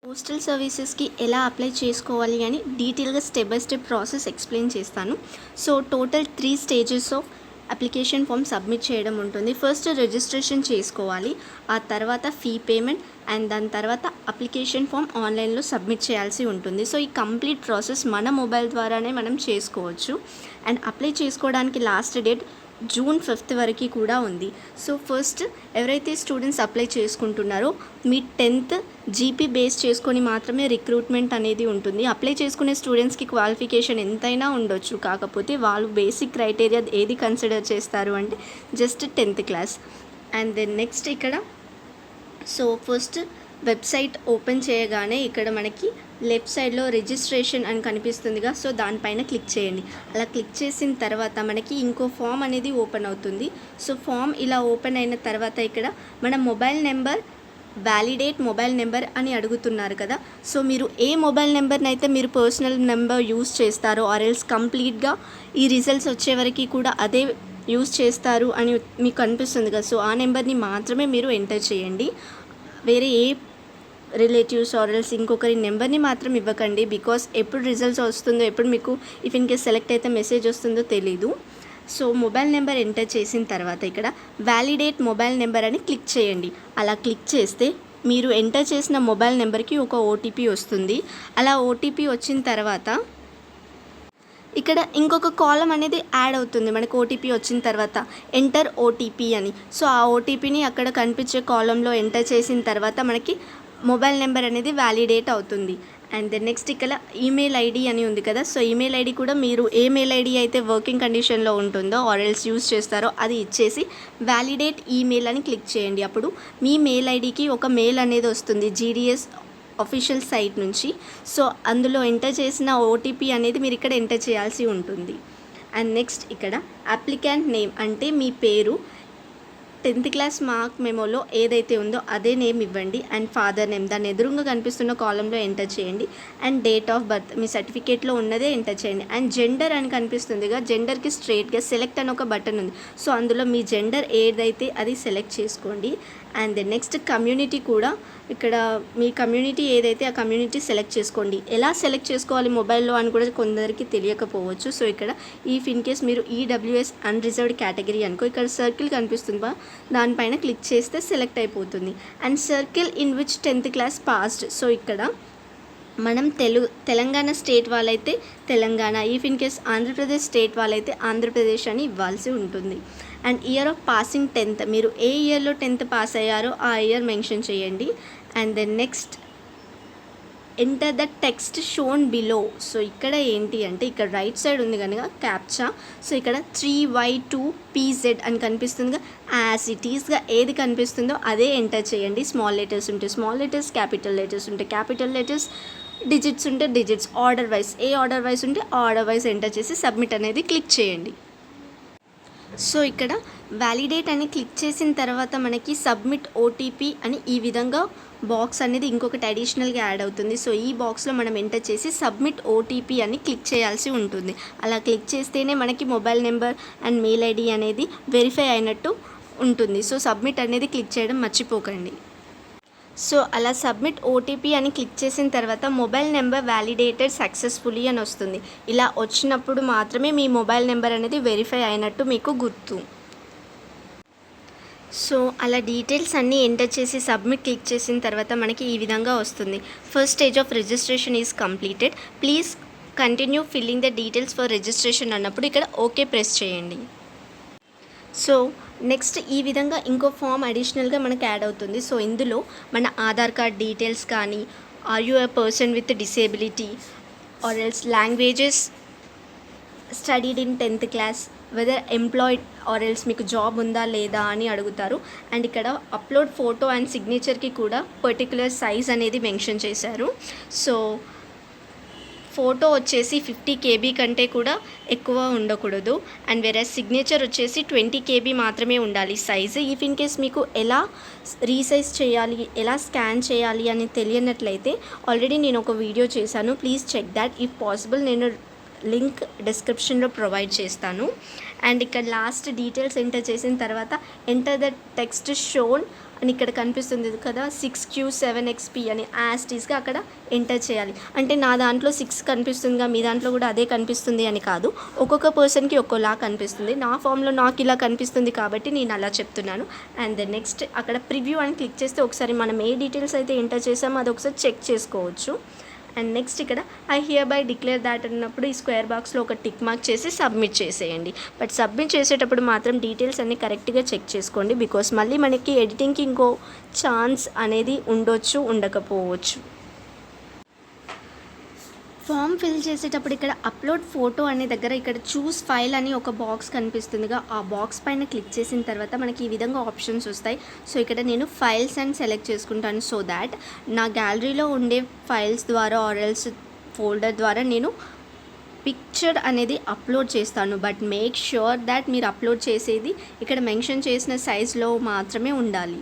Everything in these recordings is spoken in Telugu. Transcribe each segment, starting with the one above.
పోస్టల్ సర్వీసెస్కి ఎలా అప్లై చేసుకోవాలి అని డీటెయిల్గా step by step process explain చేస్తాను. So total 3 stages of application form submit చేయడం ఉంటుంది. ఫస్ట్ రిజిస్ట్రేషన్ చేసుకోవాలి, ఆ తర్వాత ఫీ పేమెంట్ అండ్ దాని తర్వాత అప్లికేషన్ ఫామ్ ఆన్లైన్లో సబ్మిట్ చేయాల్సి ఉంటుంది. సో ఈ కంప్లీట్ ప్రాసెస్ మన మొబైల్ ద్వారానే మనం చేసుకోవచ్చు. అండ్ అప్లై చేసుకోవడానికి లాస్ట్ డేట్ జూన్ 5 వరకు కూడా ఉంది. సో ఫస్ట్ ఎవరైతే స్టూడెంట్స్ అప్లై చేసుకుంటున్నారో మీ 10th జీపీ బేస్ చేసుకొని మాత్రమే రిక్రూట్మెంట్ అనేది ఉంటుంది. అప్లై చేసుకునే స్టూడెంట్స్కి క్వాలిఫికేషన్ ఎంతైనా ఉండొచ్చు, కాకపోతే వాళ్ళు బేసిక్ క్రైటీరియా ఏది కన్సిడర్ చేస్తారు అంటే just 10th class. And then next ఇక్కడ సో ఫస్ట్ వెబ్సైట్ ఓపెన్ చేయగానే ఇక్కడ మనకి లెఫ్ట్ సైడ్లో రిజిస్ట్రేషన్ అని కనిపిస్తుందిగా, సో దానిపైన క్లిక్ చేయండి. అలా క్లిక్ చేసిన తర్వాత మనకి ఇంకో ఫామ్ అనేది ఓపెన్ అవుతుంది. సో ఫామ్ ఇలా ఓపెన్ అయిన తర్వాత ఇక్కడ మన mobile number, validate mobile number అని అడుగుతున్నారు కదా. సో మీరు ఏ మొబైల్ నెంబర్ని అయితే మీరు పర్సనల్ నెంబర్ యూస్ చేస్తారో ఆర్ ఎల్స్ కంప్లీట్గా ఈ రిజల్ట్స్ వచ్చే వరకు కూడా అదే యూస్ చేస్తారు అని మీకు అనిపిస్తుంది కదా. సో ఆ నెంబర్ని మాత్రమే మీరు ఎంటర్ చేయండి. వేరే ఏ రిలేటివ్స్ ఆర్ఎల్స్ ఇంకొకరి నెంబర్ని మాత్రం ఇవ్వకండి. బికాస్ ఎప్పుడు రిజల్ట్స్ వస్తుందో, ఎప్పుడు మీకు ఇఫ్ ఇన్ కేస్ సెలెక్ట్ అయితే మెసేజ్ వస్తుందో తెలీదు. సో మొబైల్ నెంబర్ ఎంటర్ చేసిన తర్వాత ఇక్కడ వ్యాలిడేట్ మొబైల్ నెంబర్ అని క్లిక్ చేయండి. అలా క్లిక్ చేస్తే మీరు ఎంటర్ చేసిన మొబైల్ నెంబర్కి ఒక ఓటీపీ వస్తుంది. అలా ఓటీపీ వచ్చిన తర్వాత ఇక్కడ ఇంకొక కాలం అనేది యాడ్ అవుతుంది మనకు ఓటీపీ వచ్చిన తర్వాత, ఎంటర్ ఓటీపీ అని. సో ఆ ఓటీపీని అక్కడ కనిపించే కాలంలో ఎంటర్ చేసిన తర్వాత మనకి మొబైల్ నెంబర్ అనేది వ్యాలిడేట్ అవుతుంది. అండ్ దెన్ నెక్స్ట్ ఇక్కడ ఈమెయిల్ ఐడి అని ఉంది కదా. సో ఈమెయిల్ ఐడి కూడా మీరు ఏ మెయిల్ ఐడి అయితే వర్కింగ్ కండిషన్లో ఉంటుందో ఆర్ ఎల్స్ యూస్ చేస్తారో అది ఇచ్చేసి వ్యాలిడేట్ ఈమెయిల్ అని క్లిక్ చేయండి. అప్పుడు మీ మెయిల్ ఐడికి ఒక మెయిల్ అనేది వస్తుంది జీడిఎస్ అఫీషియల్ సైట్ నుంచి. సో అందులో ఎంటర్ చేసిన ఓటీపీ అనేది మీరు ఇక్కడ ఎంటర్ చేయాల్సి ఉంటుంది. అండ్ నెక్స్ట్ ఇక్కడ అప్లికెంట్ నేమ్ అంటే మీ పేరు 10th క్లాస్ మార్క్ మెమోలో ఏదైతే ఉందో అదే నేమ్ ఇవ్వండి. అండ్ ఫాదర్ నేమ్ దాని ఎదురుగా కనిపిస్తున్న కాలంలో ఎంటర్ చేయండి. అండ్ డేట్ ఆఫ్ బర్త్ మీ సర్టిఫికేట్లో ఉన్నదే ఎంటర్ చేయండి. అండ్ జెండర్ అని కనిపిస్తుందిగా, జెండర్కి స్ట్రైట్గా సెలెక్ట్ అని ఒక బటన్ ఉంది. సో అందులో మీ జెండర్ ఏదైతే అది సెలెక్ట్ చేసుకోండి. అండ్ దెన్ నెక్స్ట్ కమ్యూనిటీ కూడా ఇక్కడ మీ కమ్యూనిటీ ఏదైతే ఆ కమ్యూనిటీ సెలెక్ట్ చేసుకోండి. ఎలా సెలెక్ట్ చేసుకోవాలి మొబైల్లో అని కూడా కొందరికి తెలియకపోవచ్చు. సో ఇక్కడ ఇఫ్ ఇన్ కేస్ మీరు ఈడబ్ల్యూఎస్ అన్రిజర్వ్డ్ కేటగిరీ అనుకో, ఇక్కడ సర్కిల్ కనిపిస్తుందా దానిపైన క్లిక్ చేస్తే సెలెక్ట్ అయిపోతుంది. And circle in which 10th class passed. So ఇక్కడ మనం తెలంగాణ స్టేట్ వాళ్ళైతే Telangana, if in case Andhra Pradesh state వాళ్ళైతే ఆంధ్రప్రదేశ్ అని ఇవ్వాల్సి ఉంటుంది. And year of passing 10th, మీరు ఏ ఇయర్లో 10th పాస్ అయ్యారో ఆ ఇయర్ మెన్షన్ చేయండి. And then next enter the text shown below. So ఇక్కడ ఏంటి అంటే ఇక్కడ రైట్ సైడ్ ఉంది కనుక క్యాప్చా. సో ఇక్కడ 3Y2PZ అని కనిపిస్తుందిగా, యాజ్ ఇట్ ఈస్గా ఏది కనిపిస్తుందో అదే ఎంటర్ చేయండి. స్మాల్ లెటర్స్ ఉంటే స్మాల్ లెటర్స్, క్యాపిటల్ లెటర్స్ ఉంటే క్యాపిటల్ లెటర్స్, డిజిట్స్ ఉంటే డిజిట్స్, ఆర్డర్ వైజ్ ఏ ఆర్డర్ వైజ్ ఉంటే ఆర్డర్ వైజ్ ఎంటర్ చేసి సబ్మిట్ అనేది క్లిక్ చేయండి. సో ఇక్కడ వ్యాలిడేట్ అని క్లిక్ చేసిన తర్వాత మనకి సబ్మిట్ ఓటీపీ అని ఈ విధంగా బాక్స్ అనేది ఇంకొకటి అడిషనల్గా యాడ్ అవుతుంది. సో ఈ బాక్స్లో మనం ఎంటర్ చేసి సబ్మిట్ ఓటీపీ అని క్లిక్ చేయాల్సి ఉంటుంది. అలా క్లిక్ చేస్తేనే మనకి mobile number and mail ID అనేది వెరిఫై అయినట్టు ఉంటుంది. సో సబ్మిట్ అనేది క్లిక్ చేయడం మర్చిపోకండి. సో అలా సబ్మిట్ ఓటీపీ అని క్లిక్ చేసిన తర్వాత మొబైల్ నెంబర్ వ్యాలిడేటెడ్ సక్సెస్ఫుల్లీ అని వస్తుంది. ఇలా వచ్చినప్పుడు మాత్రమే మీ మొబైల్ నెంబర్ అనేది వెరిఫై అయినట్టు మీకు గుర్తు. సో అలా డీటెయిల్స్ అన్నీ ఎంటర్ చేసి సబ్మిట్ క్లిక్ చేసిన తర్వాత మనకి ఈ విధంగా వస్తుంది. First stage of registration is completed, please continue filling the details for registration అన్నప్పుడు ఇక్కడ ఓకే ప్రెస్ చేయండి. సో నెక్స్ట్ ఈ విధంగా ఇంకో ఫామ్ అడిషనల్గా మనకు యాడ్ అవుతుంది. సో ఇందులో మన ఆధార్ కార్డ్ డీటెయిల్స్ కానీ, are you a person with disability or else languages studied in 10th class, whether employed or else మీకు జాబ్ ఉందా లేదా అని అడుగుతారు. అండ్ ఇక్కడ అప్లోడ్ ఫోటో అండ్ సిగ్నేచర్కి కూడా పర్టికులర్ సైజ్ అనేది మెన్షన్ చేశారు. సో ఫోటో వచ్చేసి 50 KB కంటే కూడా ఎక్కువ ఉండకూడదు. అండ్ వేరే సిగ్నేచర్ వచ్చేసి 20 KB మాత్రమే ఉండాలి సైజు. ఇఫ్ ఇన్ కేస్ మీకు ఎలా రీసైజ్ చేయాలి, ఎలా స్కాన్ చేయాలి అని తెలియనట్లయితే ఆల్రెడీ నేను ఒక వీడియో చేశాను, please check that. If possible నేను లింక్ డిస్క్రిప్షన్లో ప్రొవైడ్ చేస్తాను. అండ్ ఇక్కడ లాస్ట్ డీటెయిల్స్ ఎంటర్ చేసిన తర్వాత ఎంటర్ ద టెక్స్ట్ షోన్ అని ఇక్కడ కనిపిస్తుంది కదా 6Q7XP అని యాస్టీస్గా అక్కడ ఎంటర్ చేయాలి. అంటే నా దాంట్లో 6 కనిపిస్తుందిగా, మీ దాంట్లో కూడా అదే కనిపిస్తుంది అని కాదు, ఒక్కొక్క పర్సన్కి ఒక్కోలా కనిపిస్తుంది. నా ఫామ్లో నాకు ఇలా కనిపిస్తుంది కాబట్టి నేను అలా చెప్తున్నాను. అండ్ దెన్ నెక్స్ట్ అక్కడ ప్రివ్యూ అని క్లిక్ చేస్తే ఒకసారి మనం ఏ డీటెయిల్స్ అయితే ఎంటర్ చేసామో అది ఒకసారి చెక్ చేసుకోవచ్చు. అండ్ నెక్స్ట్ ఇక్కడ I hereby declare that అన్నప్పుడు ఈ స్క్వేర్ బాక్స్లో ఒక టిక్ మార్క్ చేసి సబ్మిట్ చేసేయండి. బట్ సబ్మిట్ చేసేటప్పుడు మాత్రం డీటెయిల్స్ అన్నీ కరెక్ట్గా చెక్ చేసుకోండి, బికాస్ మళ్ళీ మనకి ఎడిటింగ్కి ఇంకో ఛాన్స్ అనేది ఉండొచ్చు, ఉండకపోవచ్చు. ఫామ్ ఫిల్ చేసేటప్పుడు ఇక్కడ అప్లోడ్ ఫోటో అనే దగ్గర ఇక్కడ చూస్ ఫైల్ అని ఒక బాక్స్ కనిపిస్తుందిగా, ఆ బాక్స్ పైన క్లిక్ చేసిన తర్వాత మనకి ఈ విధంగా ఆప్షన్స్ వస్తాయి. సో ఇక్కడ నేను ఫైల్స్ అని సెలెక్ట్ చేసుకుంటాను, సో దాట్ నా గ్యాలరీలో ఉండే ఫైల్స్ ద్వారా ఆర్ఎల్స్ ఫోల్డర్ ద్వారా నేను పిక్చర్ అనేది అప్లోడ్ చేస్తాను. బట్ మేక్ ష్యూర్ దాట్ మీరు అప్లోడ్ చేసేది ఇక్కడ మెన్షన్ చేసిన సైజ్లో మాత్రమే ఉండాలి.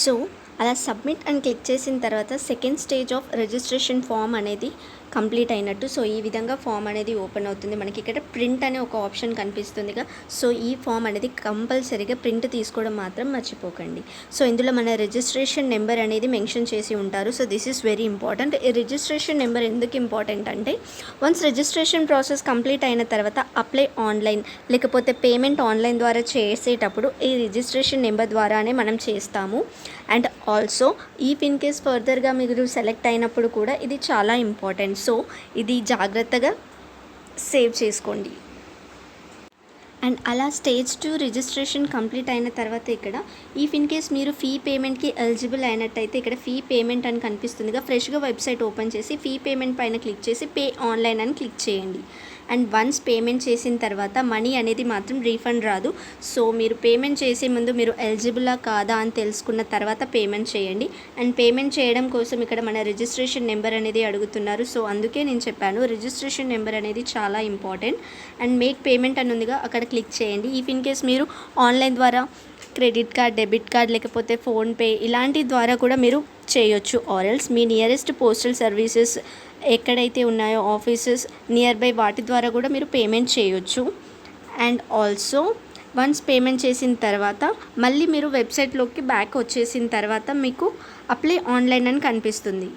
సో అలా సబ్మిట్ అని క్లిక్ చేసిన తర్వాత second stage of registration form అనేది కంప్లీట్ అయినట్టు. సో ఈ విధంగా ఫామ్ అనేది ఓపెన్ అవుతుంది. మనకి ఇక్కడ ప్రింట్ అనే ఒక ఆప్షన్ కనిపిస్తుందిగా, సో ఈ ఫామ్ అనేది కంపల్సరీగా ప్రింట్ తీసుకోవడం మాత్రం మర్చిపోకండి. సో ఇందులో మన రిజిస్ట్రేషన్ నెంబర్ అనేది మెన్షన్ చేసి ఉంటారు. So this is very important. ఈ రిజిస్ట్రేషన్ నెంబర్ ఎందుకు ఇంపార్టెంట్ అంటే వన్స్ రిజిస్ట్రేషన్ ప్రాసెస్ కంప్లీట్ అయిన తర్వాత అప్లై ఆన్లైన్ లేకపోతే పేమెంట్ ఆన్లైన్ ద్వారా చేసేటప్పుడు ఈ రిజిస్ట్రేషన్ నెంబర్ ద్వారానే మనం చేస్తాము. అండ్ ఆల్సో ఇన్ కేస్ ఫర్దర్గా మీరు సెలెక్ట్ అయినప్పుడు కూడా ఇది చాలా ఇంపార్టెంట్. సో ఇది జాగ్రత్తగా సేవ్ చేసుకోండి. అండ్ అలా స్టేజ్ 2 రిజిస్ట్రేషన్ కంప్లీట్ అయిన తర్వాత ఇక్కడ ఇన్ కేస్ మీరు ఫీ పేమెంట్కి ఎలిజిబుల్ అయినట్టయితే ఇక్కడ ఫీ పేమెంట్ అని కనిపిస్తుందిగా, ఫ్రెష్గా వెబ్సైట్ ఓపెన్ చేసి ఫీ పేమెంట్ పైన క్లిక్ చేసి పే ఆన్లైన్ అని క్లిక్ చేయండి. అండ్ వన్స్ పేమెంట్ చేసిన తర్వాత మనీ అనేది మాత్రం రీఫండ్ రాదు. సో మీరు పేమెంట్ చేసే ముందు మీరు ఎలిజిబులా కాదా అని తెలుసుకున్న తర్వాత పేమెంట్ చేయండి. అండ్ పేమెంట్ చేయడం కోసం ఇక్కడ మన రిజిస్ట్రేషన్ నెంబర్ అనేది అడుగుతున్నారు. సో అందుకే నేను చెప్పాను రిజిస్ట్రేషన్ నెంబర్ అనేది చాలా ఇంపార్టెంట్. అండ్ మేక్ పేమెంట్ అని ఉందిగా, అక్కడ క్లిక్ చేయండి. ఇన్ కేస్ మీరు ఆన్లైన్ ద్వారా క్రెడిట్ కార్డ్, డెబిట్ కార్డ్ లేకపోతే ఫోన్పే ఇలాంటి ద్వారా కూడా మీరు చేయొచ్చు. ఆర్ఎల్స్ మీ నియరెస్ట్ పోస్టల్ సర్వీసెస్ ఎక్కడైతే ఉన్నాయో ఆఫీసెస్ నియర్ బై వాటి ద్వారా కూడా మీరు పేమెంట్ చేయొచ్చు. అండ్ ఆల్సో వన్స్ పేమెంట్ చేసిన తర్వాత మళ్ళీ మీరు వెబ్సైట్లోకి బ్యాక్ వచ్చేసిన తర్వాత మీకు అప్లై ఆన్లైన్ అని కనిపిస్తుంది.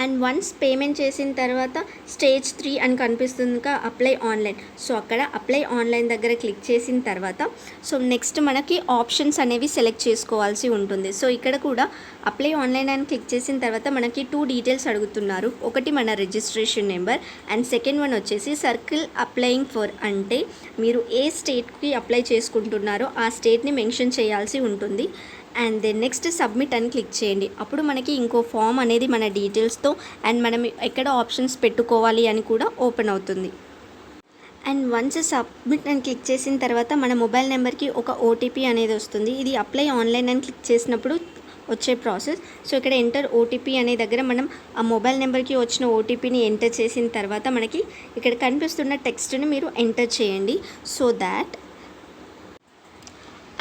అండ్ వన్స్ పేమెంట్ చేసిన తర్వాత స్టేజ్ 3 అని కనిపిస్తుందిగా, అప్లై ఆన్లైన్. సో అక్కడ అప్లై ఆన్లైన్ దగ్గర క్లిక్ చేసిన తర్వాత సో నెక్స్ట్ మనకి ఆప్షన్స్ అనేవి సెలెక్ట్ చేసుకోవాల్సి ఉంటుంది. సో ఇక్కడ కూడా అప్లై ఆన్లైన్ అని క్లిక్ చేసిన తర్వాత మనకి 2 డీటెయిల్స్ అడుగుతున్నారు. ఒకటి మన registration number and second one వచ్చేసి సర్కిల్ అప్లయింగ్ ఫర్, అంటే మీరు ఏ స్టేట్కి అప్లై చేసుకుంటున్నారో ఆ స్టేట్ని మెన్షన్ చేయాల్సి ఉంటుంది. అండ్ దెన్ నెక్స్ట్ సబ్మిట్ అని క్లిక్ చేయండి. అప్పుడు మనకి ఇంకో ఫామ్ అనేది మన డీటెయిల్స్తో అండ్ మనం ఎక్కడ ఆప్షన్స్ పెట్టుకోవాలి అని కూడా ఓపెన్ అవుతుంది. అండ్ వన్స్ సబ్మిట్ అని క్లిక్ చేసిన తర్వాత మన మొబైల్ నెంబర్కి ఒక ఓటీపీ అనేది వస్తుంది. ఇది అప్లై ఆన్లైన్ అని క్లిక్ చేసినప్పుడు వచ్చే ప్రాసెస్. సో ఇక్కడ ఎంటర్ ఓటీపీ అనే దగ్గర మనం ఆ మొబైల్ నెంబర్కి వచ్చిన ఓటీపీని ఎంటర్ చేసిన తర్వాత మనకి ఇక్కడ కనిపిస్తున్న టెక్స్ట్ని మీరు ఎంటర్ చేయండి. సో దాట్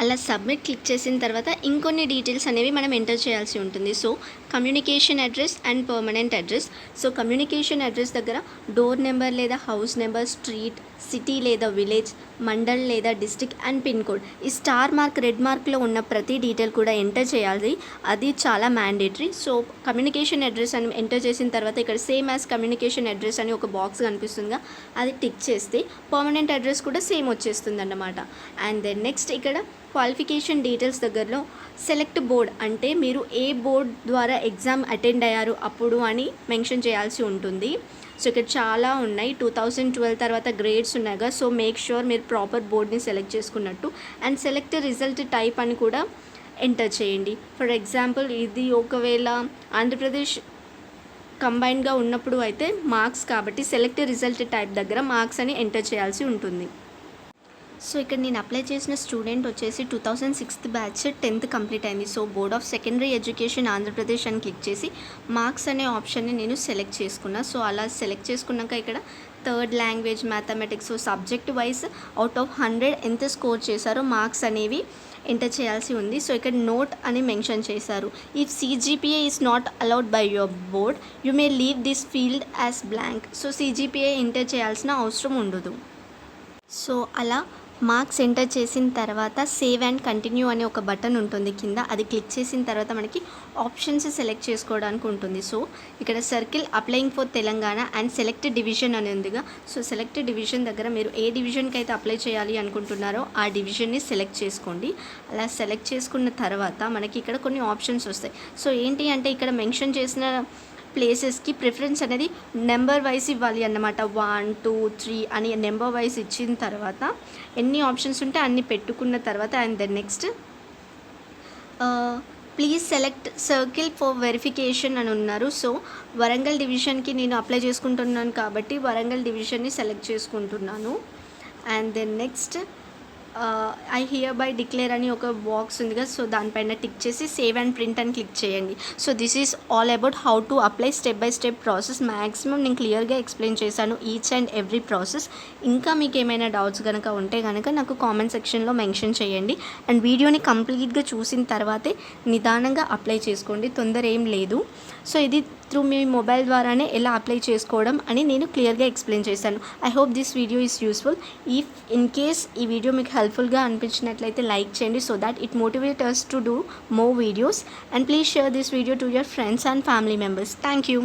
అలా సబ్మిట్ క్లిక్ చేసిన తర్వాత ఇంకొన్ని డీటెయిల్స్ అనేవి మనం ఎంటర్ చేయాల్సి ఉంటుంది. So communication address and permanent address. So communication address దగ్గర డోర్ నెంబర్ లేదా హౌస్ నెంబర్, స్ట్రీట్, సిటీ లేదా విలేజ్, మండల్ లేదా డిస్ట్రిక్ట్ అండ్ పిన్ కోడ్. ఈ స్టార్ మార్క్, రెడ్ మార్క్లో ఉన్న ప్రతి డీటెయిల్ కూడా ఎంటర్ చేయాలి, అది చాలా మ్యాండేటరీ. సో కమ్యూనికేషన్ అడ్రస్ అని ఎంటర్ చేసిన తర్వాత ఇక్కడ సేమ్ యాజ్ కమ్యూనికేషన్ అడ్రస్ అని ఒక బాక్స్ కనిపిస్తుందిగా, అది టిక్ చేస్తే పర్మనెంట్ అడ్రస్ కూడా సేమ్ వచ్చేస్తుంది అన్నమాట. అండ్ దెన్ నెక్స్ట్ ఇక్కడ క్వాలిఫికేషన్ డీటెయిల్స్ దగ్గరలో సెలెక్ట్ బోర్డ్, అంటే మీరు ఏ బోర్డ్ ద్వారా ఎగ్జామ్ అటెండ్ అయ్యారు అప్పుడు అని మెన్షన్ చేయాల్సి ఉంటుంది. సో ఇక్కడ చాలా ఉన్నాయి, 2012 తర్వాత గ్రేడ్స్ ఉన్నాయిగా. సో మేక్ ష్యూర్ మీరు ప్రాపర్ బోర్డ్ని సెలెక్ట్ చేసుకున్నట్టు. అండ్ సెలెక్ట్ రిజల్ట్ టైప్ అని కూడా ఎంటర్ చేయండి. ఫర్ ఎగ్జాంపుల్ ఇది ఒకవేళ ఆంధ్రప్రదేశ్ కంబైన్డ్గా ఉన్నప్పుడు అయితే మార్క్స్ కాబట్టి సెలెక్ట్ రిజల్ట్ టైప్ దగ్గర మార్క్స్ అని ఎంటర్ చేయాల్సి ఉంటుంది. సో ఇక్కడ నేను అప్లై చేసిన స్టూడెంట్ వచ్చేసి 2006 బ్యాచ్ 10th కంప్లీట్ అయింది. So board of secondary education Andhra Pradesh అని క్లిక్ చేసి మార్క్స్ అనే ఆప్షన్ని నేను సెలెక్ట్ చేసుకున్నా. సో అలా సెలెక్ట్ చేసుకున్నాక ఇక్కడ third language, mathematics, so subject wise out of 100 ఎంత స్కోర్ చేశారో మార్క్స్ అనేవి ఎంటర్ చేయాల్సి ఉంది. సో ఇక్కడ నోట్ అని మెన్షన్ చేశారు. If CGPA is not allowed by your board you may leave this field as blank. So CGPA enter చేయాల్సిన అవసరం ఉండదు. సో అలా మార్క్స్ ఎంటర్ చేసిన తర్వాత సేవ్ అండ్ కంటిన్యూ అనే ఒక బటన్ ఉంటుంది కింద. అది క్లిక్ చేసిన తర్వాత మనకి ఆప్షన్స్ సెలెక్ట్ చేసుకోవడానికి ఉంటుంది. సో ఇక్కడ circle applying for Telangana and select division అని ఉందిగా. సో సెలెక్ట్ డివిజన్ దగ్గర మీరు ఏ డివిజన్కి అయితే అప్లై చేయాలి అనుకుంటున్నారో ఆ డివిజన్ని సెలెక్ట్ చేసుకోండి. అలా సెలెక్ట్ చేసుకున్న తర్వాత మనకి ఇక్కడ కొన్ని ఆప్షన్స్ వస్తాయి. సో ఏంటి అంటే ఇక్కడ మెన్షన్ చేసిన ప్లేసెస్కి ప్రిఫరెన్స్ అనేది నెంబర్ వైజ్ ఇవ్వాలి అన్నమాట. 1 2 3 అని నెంబర్ వైజ్ ఇచ్చిన తర్వాత ఎన్ని ఆప్షన్స్ ఉంటే అన్ని పెట్టుకున్న తర్వాత and then next please select circle for verification అని ఉన్నారు. సో వరంగల్ డివిజన్కి నేను అప్లై చేసుకుంటున్నాను కాబట్టి వరంగల్ డివిజన్ని సెలెక్ట్ చేసుకుంటున్నాను. And then next I hereby declare అని ఒక బాక్స్ ఉందిగా. సో దానిపైన టిక్ చేసి సేవ్ అండ్ ప్రింట్ అని క్లిక్ చేయండి. So this is all about how to apply step by step process. Maximum నేను క్లియర్గా ఎక్స్ప్లెయిన్ చేశాను ఈచ్ అండ్ ఎవ్రీ ప్రాసెస్. ఇంకా మీకు ఏమైనా డౌట్స్ కనుక ఉంటే కనుక నాకు కామెంట్ సెక్షన్లో మెన్షన్ చేయండి. అండ్ వీడియోని కంప్లీట్గా చూసిన తర్వాతే నిదానంగా అప్లై చేసుకోండి, తొందర ఏం లేదు. సో ఇది త్రూ మీ మొబైల్ ద్వారానే ఎలా అప్లై చేసుకోవడం అని నేను క్లియర్గా ఎక్స్ప్లెయిన్ చేశాను. I hope this video is useful. If in case ఈ వీడియో మీకు హెల్ప్ఫుల్గా అనిపించినట్లయితే లైక్ చేయండి so that it motivate us to do more videos, and please share this video to your friends and family members. Thank you.